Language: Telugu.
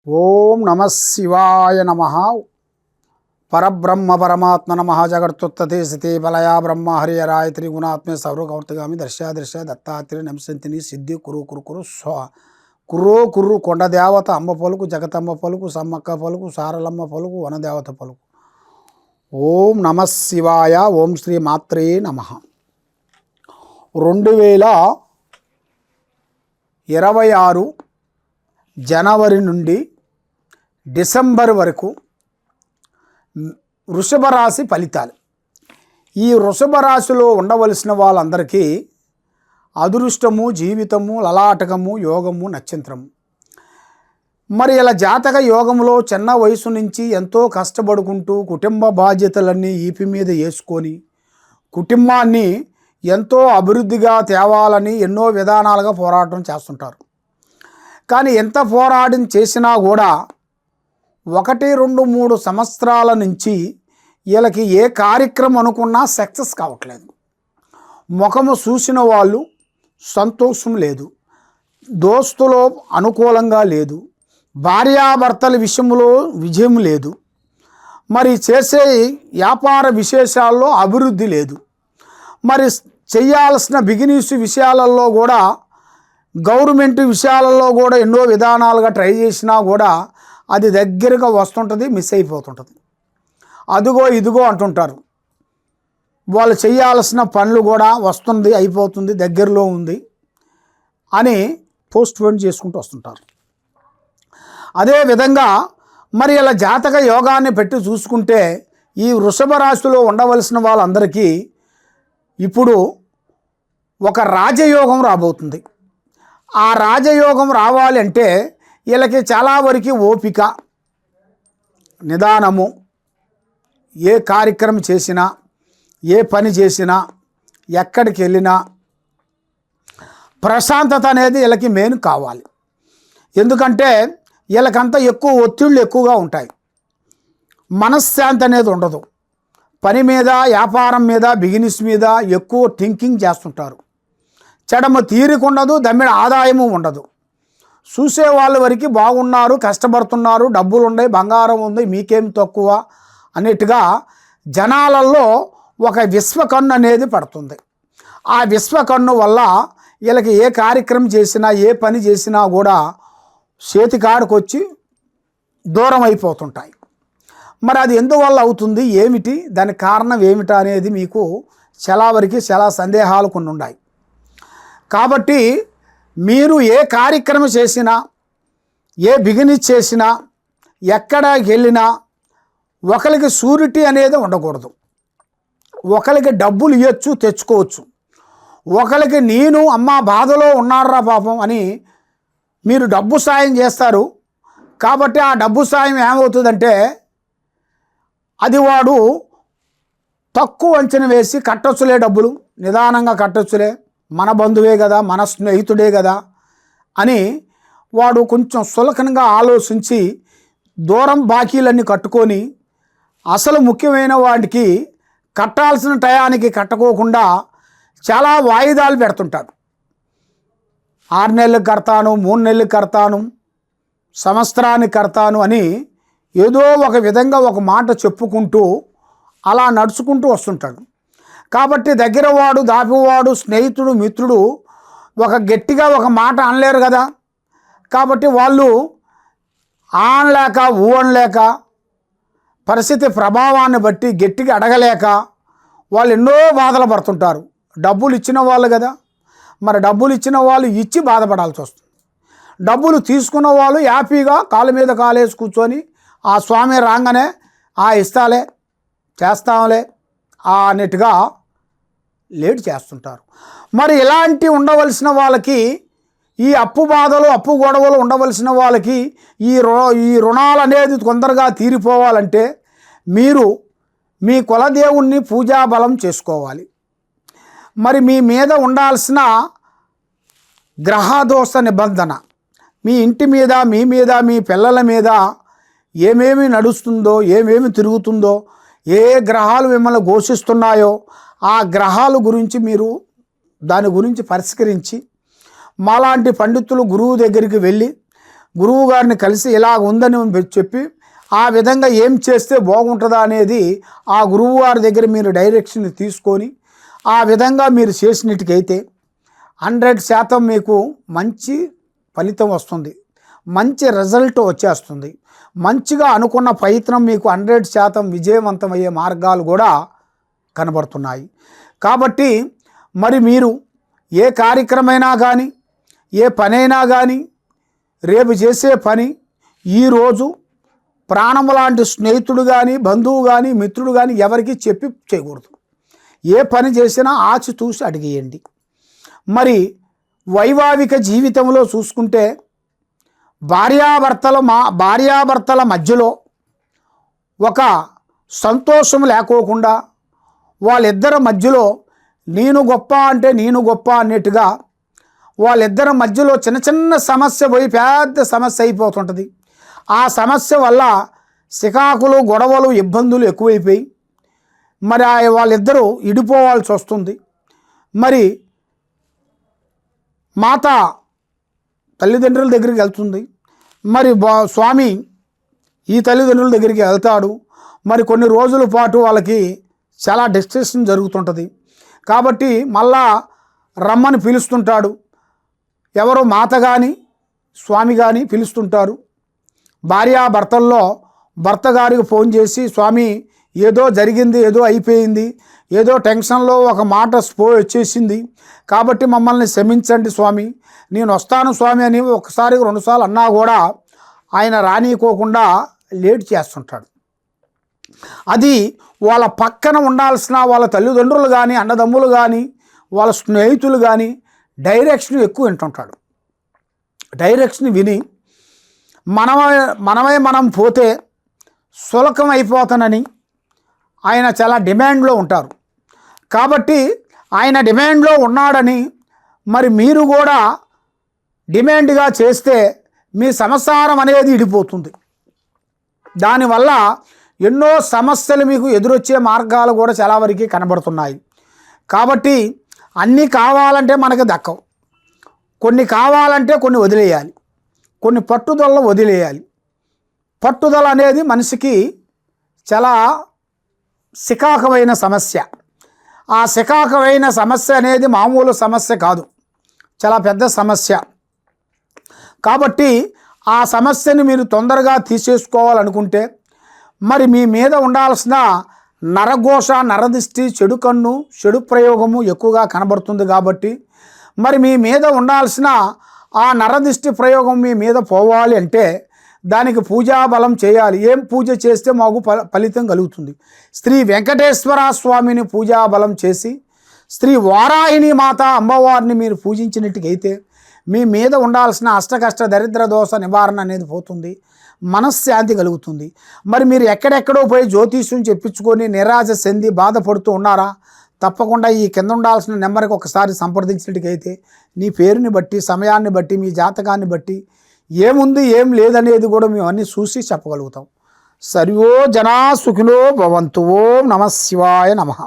ఓం నమ శివాయ నమ. పరబ్రహ్మ పరమాత్మ నమ. జగత్తుత్తే స్థితి బలయా బ్రహ్మ హరియరాయ త్రిగుణాత్మే సర్వకౌర్తగామి దర్శ దత్తాత్రేయ నమసంతిని సిద్ధి కురు కురు కురు స్వ కుర్రో కుర్రు కొండ దేవత అమ్మ పలుకు, జగతమ్మ పలుకు, సమ్మక్క పలుకు, సారలమ్మ పలుకు, వనదేవత పలుకు. ఓం నమ శివాయ. ఓం శ్రీ మాత్రే నమ. 2026 జనవరి నుండి డిసెంబర్ వరకు వృషభ రాశి ఫలితాలు. ఈ వృషభ రాశిలో ఉండవలసిన వాళ్ళందరికీ అదృష్టము, జీవితము, లలాటకము, యోగము, నక్షత్రము. మరి ఇలా జాతక యోగంలో చిన్న వయసు నుంచి ఎంతో కష్టపడుకుంటూ కుటుంబ బాధ్యతలన్నీ ఈపి మీద వేసుకొని కుటుంబాన్ని ఎంతో అభివృద్ధిగా తేవాలని ఎన్నో విధానాలుగా పోరాటం చేస్తుంటారు. కానీ ఎంత పోరాటం చేసినా కూడా 1, 2, 3 సంవత్సరాల నుంచి వీళ్ళకి ఏ కార్యక్రమం అనుకున్నా సక్సెస్ కావట్లేదు. ముఖము చూసిన వాళ్ళు సంతోషం లేదు, దోస్తులో అనుకూలంగా లేదు, భార్యాభర్తల విషయంలో విజయం లేదు, మరి చేసే వ్యాపార విశేషాల్లో అభివృద్ధి లేదు, మరి చేయాల్సిన బిజినెస్ విషయాలలో కూడా గవర్నమెంట్ విషయాలలో కూడా ఎన్నో విధానాలుగా ట్రై చేసినా కూడా అది దగ్గరగా వస్తుంటుంది, మిస్ అయిపోతుంటుంది. అదిగో ఇదిగో అంటుంటారు. వాళ్ళు చేయాల్సిన పనులు కూడా వస్తుంది, అయిపోతుంది, దగ్గరలో ఉంది అని పోస్ట్ పోన్ చేసుకుంటూ వస్తుంటారు. అదేవిధంగా మరి ఇలా జాతక యోగాన్ని పెట్టి చూసుకుంటే ఈ వృషభ రాశిలో ఉండవలసిన వాళ్ళందరికీ ఇప్పుడు ఒక రాజయోగం రాబోతుంది. ఆ రాజయోగం రావాలి అంటే వీళ్ళకి చాలా వరకు ఓపిక, నిదానము, ఏ కార్యక్రమం చేసినా, ఏ పని చేసినా, ఎక్కడికి వెళ్ళినా ప్రశాంతత అనేది వీళ్ళకి మెయిన్ కావాలి. ఎందుకంటే వీళ్ళకంతా ఎక్కువ ఒత్తిళ్ళు ఎక్కువగా ఉంటాయి, మనశ్శాంతి అనేది ఉండదు. పని మీద, వ్యాపారం మీద, బిజినెస్ మీద ఎక్కువ థింకింగ్ చేస్తుంటారు. చెడమ తీరిక ఉండదు, దమ్మిడ ఆదాయము ఉండదు. చూసే వాళ్ళ వరకు బాగున్నారు, కష్టపడుతున్నారు, డబ్బులు ఉన్నాయి, బంగారం ఉంది, మీకేం తక్కువ అన్నట్టుగా జనాలలో ఒక విశ్వకన్ను అనేది పడుతుంది. ఆ విశ్వకన్ను వల్ల వీళ్ళకి ఏ కార్యక్రమం చేసినా, ఏ పని చేసినా కూడా చేతికాడికి వచ్చి దూరం అయిపోతుంటాయి. మరి అది ఎందువల్ల అవుతుంది, ఏమిటి, దానికి కారణం ఏమిటా అనేది మీకు చాలా వరకు చాలా సందేహాలు కొన్ని ఉన్నాయి. కాబట్టి మీరు ఏ కార్యక్రమం చేసినా, ఏ బిజినెస్ చేసినా, ఎక్కడికి వెళ్ళినా ఒకరికి షూరిటీ అనేది ఉండకూడదు. ఒకరికి డబ్బులు ఇవ్వచ్చు, తెచ్చుకోవచ్చు. ఒకరికి నేను అమ్మ బాధలో ఉన్నారా పాపం అని మీరు డబ్బు సాయం చేస్తారు. కాబట్టి ఆ డబ్బు సాయం ఏమవుతుందంటే అది వాడు తక్కువ అంచనా వేసి కట్టొచ్చులే, డబ్బులు నిదానంగా కట్టొచ్చులే, మన బంధువే కదా, మన స్నేహితుడే కదా అని వాడు కొంచెం సులకనగా ఆలోచించి దూరం బాకీలన్నీ కట్టుకొని అసలు ముఖ్యమైన వాటికి కట్టాల్సిన టయానికి కట్టుకోకుండా చాలా వాయిదాలు పెడుతుంటాడు. 6 నెలలకు కడతాను, 3 నెలలకు కడతాను, సంవత్సరానికి కడతాను అని ఏదో ఒక విధంగా ఒక మాట చెప్పుకుంటూ అలా నడుచుకుంటూ వస్తుంటాడు. కాబట్టి దగ్గరవాడు, దాపివాడు, స్నేహితుడు, మిత్రుడు ఒక గట్టిగా ఒక మాట అనలేరు కదా. కాబట్టి వాళ్ళు అనలేక, అనలేక, పరిస్థితి ప్రభావాన్ని బట్టి గట్టిగా అడగలేక వాళ్ళు ఎన్నో బాధలు పడుతుంటారు. డబ్బులు ఇచ్చిన వాళ్ళు కదా, మరి డబ్బులు ఇచ్చిన వాళ్ళు ఇచ్చి బాధపడాల్సి వస్తుంది. డబ్బులు తీసుకున్న వాళ్ళు హ్యాపీగా కాళ్ళ మీద కాలేసి కూర్చొని ఆ స్వామి రాగానే ఇస్తాలే, చేస్తాంలే అన్నట్టుగా లేట్ చేస్తుంటారు. మరి ఇలాంటి ఉండవలసిన వాళ్ళకి, ఈ అప్పు బాధలు, అప్పు గొడవలు ఉండవలసిన వాళ్ళకి ఈ రుణాలు అనేది తొందరగా తీరిపోవాలంటే మీరు మీ కులదేవుణ్ణి పూజాబలం చేసుకోవాలి. మరి మీ మీద ఉండాల్సిన గ్రహదోష నిబంధన, మీ ఇంటి మీద, మీ మీద, మీ పిల్లల మీద ఏమేమి నడుస్తుందో, ఏమేమి తిరుగుతుందో, ఏ గ్రహాలు మిమ్మల్ని ఘోషిస్తున్నాయో ఆ గ్రహాల గురించి మీరు దాని గురించి పరిష్కరించి మాలాంటి పండితులు గురువు దగ్గరికి వెళ్ళి గురువు గారిని కలిసి ఇలా ఉందని చెప్పి ఆ విధంగా ఏం చేస్తే బాగుంటుందా అనేది ఆ గురువు గారి దగ్గర మీరు డైరెక్షన్ తీసుకొని ఆ విధంగా మీరు చేసినట్టుకైతే 100% మీకు మంచి ఫలితం వస్తుంది, మంచి రిజల్ట్ వచ్చేస్తుంది. మంచిగా అనుకున్న ప్రయత్నం మీకు 100% విజయవంతమయ్యే మార్గాలు కూడా కనబడుతున్నాయి. కాబట్టి మరి మీరు ఏ కార్యక్రమైనా కానీ ఏ పనైనా కానీ రేపు చేసే పని ఈరోజు ప్రాణం లాంటి స్నేహితుడు కానీ బంధువు కానీ మిత్రుడు కానీ ఎవరికి చెప్పి చేయకూడదు. ఏ పని చేసినా ఆచితూచి అడిగేయండి. మరి వైవాహిక జీవితంలో చూసుకుంటే భార్యాభర్తల మధ్యలో ఒక సంతోషం లేకోకుండా వాళ్ళిద్దరి మధ్యలో నేను గొప్ప అంటే నేను గొప్ప అన్నట్టుగా వాళ్ళిద్దరి మధ్యలో చిన్న చిన్న సమస్య పోయి పెద్ద సమస్య అయిపోతుంటుంది. ఆ సమస్య వల్ల సికాకులు గొడవలు ఇబ్బందులు ఎక్కువైపోయి మరి వాళ్ళిద్దరూ ఇడిపోవాల్సి వస్తుంది. మరి మాత తల్లిదండ్రుల దగ్గరికి వెళ్తుంది, మరి స్వామి ఈ తల్లిదండ్రుల దగ్గరికి వెళ్తాడు. మరి కొన్ని రోజుల పాటు వాళ్ళకి చాలా డిస్కషన్ జరుగుతుంటుంది. కాబట్టి మళ్ళా రమ్మని పిలుస్తుంటాడు. ఎవరో మాత కానీ స్వామి కానీ పిలుస్తుంటారు. భార్యాభర్తల్లో భర్త గారికి ఫోన్ చేసి స్వామి ఏదో జరిగింది, ఏదో అయిపోయింది, ఏదో టెన్షన్లో ఒక మాట వచ్చేసింది, కాబట్టి మమ్మల్ని క్షమించండి స్వామి, నేను వస్తాను స్వామి అని ఒకసారి 2 సార్లు అన్నా కూడా ఆయన రానికోకుండా లేట్ చేస్తుంటాడు. అది వాళ్ళ పక్కన ఉండాల్సిన వాళ్ళ తల్లిదండ్రులు కానీ అన్నదమ్ములు కానీ వాళ్ళ స్నేహితులు కానీ డైరెక్షన్ ఎక్కువ వింటుంటాడు. డైరెక్షన్ విని మనం పోతే సులకం అయిపోతానని ఆయన చాలా డిమాండ్లో ఉంటారు. కాబట్టి ఆయన డిమాండ్లో ఉన్నాడని మరి మీరు కూడా డిమాండ్గా చేస్తే మీ సంసారం అనేది ఇడిపోతుంది. దానివల్ల ఎన్నో సమస్యలు మీకు ఎదురొచ్చే మార్గాలు కూడా చాలా వరకు కనబడుతున్నాయి. కాబట్టి అన్నీ కావాలంటే మనకు దక్కవు. కొన్ని కావాలంటే కొన్ని వదిలేయాలి, కొన్ని పట్టుదల వదిలేయాలి. పట్టుదల అనేది మనిషికి చాలా సికాకమైన సమస్య. ఆ సికాకమైన సమస్య అనేది మామూలు సమస్య కాదు, చాలా పెద్ద సమస్య. కాబట్టి ఆ సమస్యని మీరు తొందరగా తీసేసుకోవాలనుకుంటే మరి మీ మీద ఉండాల్సిన నరఘోష, నరదిష్టి, చెడు కన్ను, చెడు ప్రయోగము ఎక్కువగా కనబడుతుంది. కాబట్టి మరి మీ మీద ఉండాల్సిన ఆ నరదిష్టి ప్రయోగం మీ మీద పోవాలి అంటే దానికి పూజాబలం చేయాలి. ఏం పూజ చేస్తే మాకు ఫలితం కలుగుతుంది? శ్రీ వెంకటేశ్వర స్వామిని పూజాబలం చేసి శ్రీ వారాహిని మాత అమ్మవారిని మీరు పూజించినట్టుకైతే మీ మీద ఉండాల్సిన అష్టకష్ట దరిద్ర దోష నివారణ అనేది పోతుంది, మనశ్శాంతి కలుగుతుంది. మరి మీరు ఎక్కడెక్కడో పోయి జ్యోతిష్యం చెప్పించుకొని నిరాశ చెంది బాధపడుతూ ఉన్నారా? తప్పకుండా ఈ కింద ఉండాల్సిన నెంబర్కి ఒకసారి సంప్రదించినట్టుకైతే నీ పేరుని బట్టి, సమయాన్ని బట్టి, మీ జాతకాన్ని బట్టి ఏముంది ఏం లేదనేది కూడా మేము అన్నీ చూసి చెప్పగలుగుతాం. సర్వో జనా సుఖినో భవంతు. ఓం నమః శివాయ నమః.